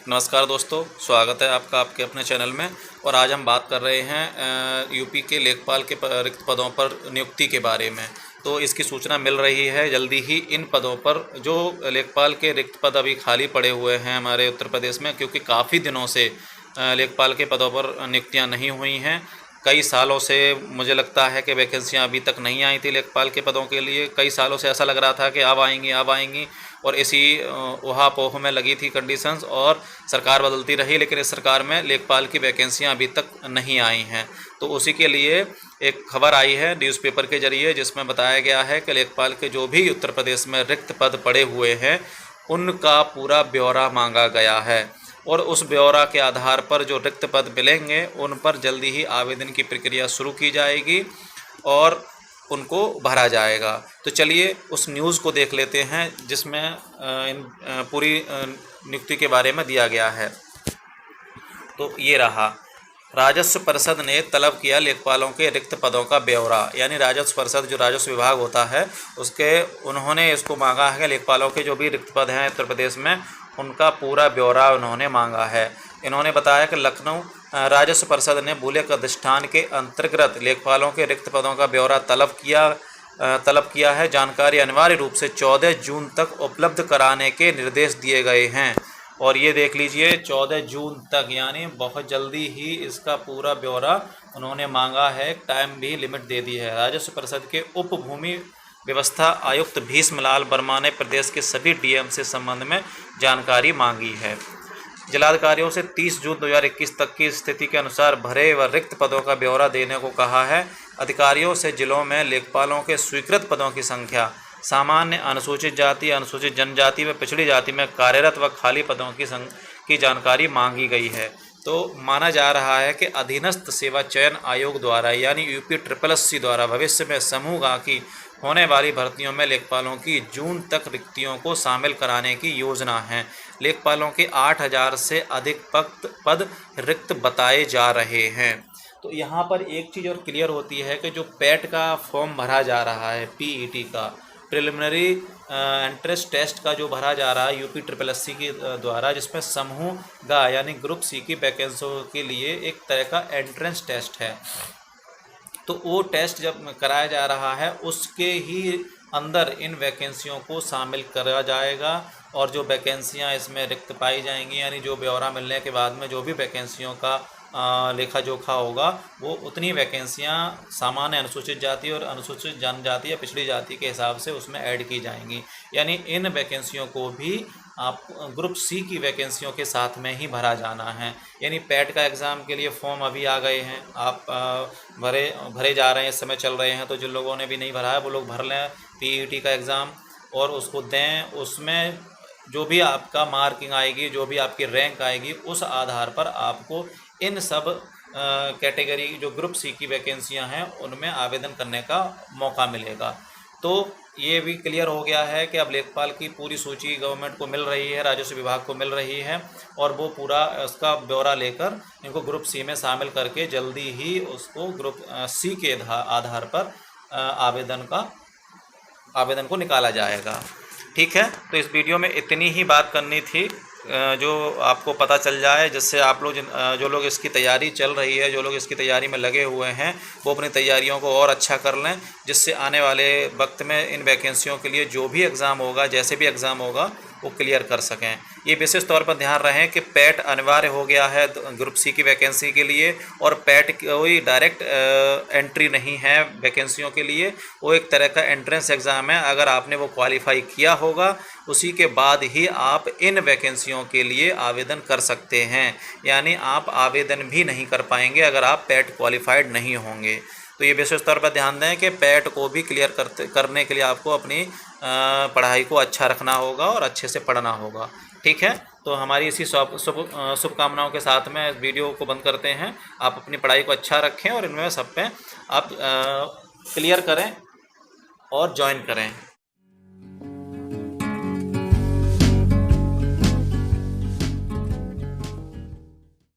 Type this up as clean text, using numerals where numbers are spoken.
नमस्कार दोस्तों, स्वागत है आपका आपके अपने चैनल में। और आज हम बात कर रहे हैं यूपी के लेखपाल के रिक्त पदों पर नियुक्ति के बारे में। तो इसकी सूचना मिल रही है जल्दी ही। इन पदों पर जो लेखपाल के रिक्त पद अभी खाली पड़े हुए हैं हमारे उत्तर प्रदेश में, क्योंकि काफ़ी दिनों से लेखपाल के पदों पर नियुक्तियां नहीं हुई हैं। कई सालों से मुझे लगता है कि वैकेंसियां अभी तक नहीं आई थी लेखपाल के पदों के लिए। कई सालों से ऐसा लग रहा था कि अब आएंगी और इसी उहापोह में लगी थी कंडीशंस, और सरकार बदलती रही, लेकिन इस सरकार में लेखपाल की वैकेंसियां अभी तक नहीं आई हैं। तो उसी के लिए एक खबर आई है न्यूज़पेपर के जरिए, जिसमें बताया गया है कि लेखपाल के जो भी उत्तर प्रदेश में रिक्त पद पड़े हुए हैं उनका पूरा ब्यौरा मांगा गया है, और उस ब्यौरा के आधार पर जो रिक्त पद मिलेंगे उन पर जल्दी ही आवेदन की प्रक्रिया शुरू की जाएगी और उनको भरा जाएगा। तो चलिए उस न्यूज़ को देख लेते हैं जिसमें इन पूरी नियुक्ति के बारे में दिया गया है। तो ये रहा, राजस्व परिषद ने तलब किया लेखपालों के रिक्त पदों का ब्यौरा। यानी राजस्व परिषद जो राजस्व विभाग होता है उन्होंने इसको मांगा है कि लेखपालों के जो भी रिक्त पद हैं उत्तर प्रदेश में उनका पूरा ब्यौरा उन्होंने मांगा है। इन्होंने बताया कि लखनऊ राजस्व परिषद ने बुलेक अधिष्ठान के अंतर्गत लेखपालों के रिक्त पदों का ब्यौरा तलब किया है। जानकारी अनिवार्य रूप से 14 जून तक उपलब्ध कराने के निर्देश दिए गए हैं। और ये देख लीजिए 14 जून तक, यानी बहुत जल्दी ही इसका पूरा ब्यौरा उन्होंने मांगा है। टाइम भी लिमिट दे दी है। राजस्व परिषद के उप भूमि व्यवस्था आयुक्त भीष्मलाल वर्मा ने प्रदेश के सभी डीएम से संबंध में जानकारी मांगी है। जिलाधिकारियों से 30 जून 2021 तक की स्थिति के अनुसार भरे व रिक्त पदों का ब्यौरा देने को कहा है। अधिकारियों से जिलों में लेखपालों के स्वीकृत पदों की संख्या, सामान्य, अनुसूचित जाति, अनुसूचित जनजाति व पिछड़ी जाति में कार्यरत व खाली पदों की जानकारी मांगी गई है। तो माना जा रहा है कि अधीनस्थ सेवा चयन आयोग द्वारा यानी UPSSC द्वारा भविष्य में समूह गा की होने वाली भर्तियों में लेखपालों की जून तक रिक्तियों को शामिल कराने की योजना है। लेखपालों के 8000 से अधिक पद रिक्त बताए जा रहे हैं। तो यहाँ पर एक चीज़ और क्लियर होती है कि जो पैट का फॉर्म भरा जा रहा है, PET का प्रिलिमिनरी एंट्रेंस टेस्ट का जो भरा जा रहा है UPSSC के द्वारा, जिसमें समूह गा यानी ग्रुप C की वैकेंसियों के लिए एक तरह का एंट्रेंस टेस्ट है। तो वो टेस्ट जब कराया जा रहा है उसके ही अंदर इन वैकेंसियों को शामिल करा जाएगा, और जो वैकेंसियां इसमें रिक्त पाई जाएंगी, यानी जो ब्यौरा मिलने के बाद में जो भी वैकेंसियों का लेखा जोखा होगा, वो उतनी वैकेंसियां सामान्य अनुसूचित जाति और अनुसूचित जनजाति या पिछड़ी जाति के हिसाब से उसमें ऐड की जाएंगी। यानी इन वैकेंसियों को भी आप ग्रुप C की वैकेंसियों के साथ में ही भरा जाना है। यानी पैट का एग्ज़ाम के लिए फॉर्म अभी आ गए हैं, आप भरे जा रहे हैं, इस समय चल रहे हैं। तो जिन लोगों ने भी नहीं भरा है वो लोग भर लें PET का एग्ज़ाम और उसको दें। उसमें जो भी आपका मार्किंग आएगी, जो भी आपकी रैंक आएगी, उस आधार पर आपको इन सब कैटेगरी जो ग्रुप C की वैकेंसियां हैं उनमें आवेदन करने का मौका मिलेगा। तो ये भी क्लियर हो गया है कि अब लेखपाल की पूरी सूची गवर्नमेंट को मिल रही है, राजस्व विभाग को मिल रही है, और वो पूरा उसका ब्यौरा लेकर इनको ग्रुप C में शामिल करके जल्दी ही उसको ग्रुप C के आधार पर आवेदन को निकाला जाएगा। ठीक है, तो इस वीडियो में इतनी ही बात करनी थी जो आपको पता चल जाए, जिससे आप लोग जो लोग इसकी तैयारी चल रही है, जो लोग इसकी तैयारी में लगे हुए हैं, वो अपनी तैयारियों को और अच्छा कर लें, जिससे आने वाले वक्त में इन वैकेंसियों के लिए जो भी एग्ज़ाम होगा, जैसे भी एग्ज़ाम होगा, वो क्लियर कर सकें। ये विशेष तौर पर ध्यान रहे कि पैट अनिवार्य हो गया है ग्रुप C की वैकेंसी के लिए, और पैट कोई डायरेक्ट एंट्री नहीं है वैकेंसियों के लिए। वो एक तरह का एंट्रेंस एग्ज़ाम है। अगर आपने वो क्वालिफाई किया होगा, उसी के बाद ही आप इन वैकेंसियों के लिए आवेदन कर सकते हैं। यानी आप आवेदन भी नहीं कर पाएंगे अगर आप पैट क्वालिफाइड नहीं होंगे। तो ये विशेष तौर पर ध्यान दें कि पैट को भी क्लियर करने के लिए आपको अपनी पढ़ाई को अच्छा रखना होगा और अच्छे से पढ़ना होगा। ठीक है, तो हमारी इसी शुभकामनाओं के साथ में इस वीडियो को बंद करते हैं। आप अपनी पढ़ाई को अच्छा रखें और इनमें सब पे आप क्लियर करें और ज्वाइन करें।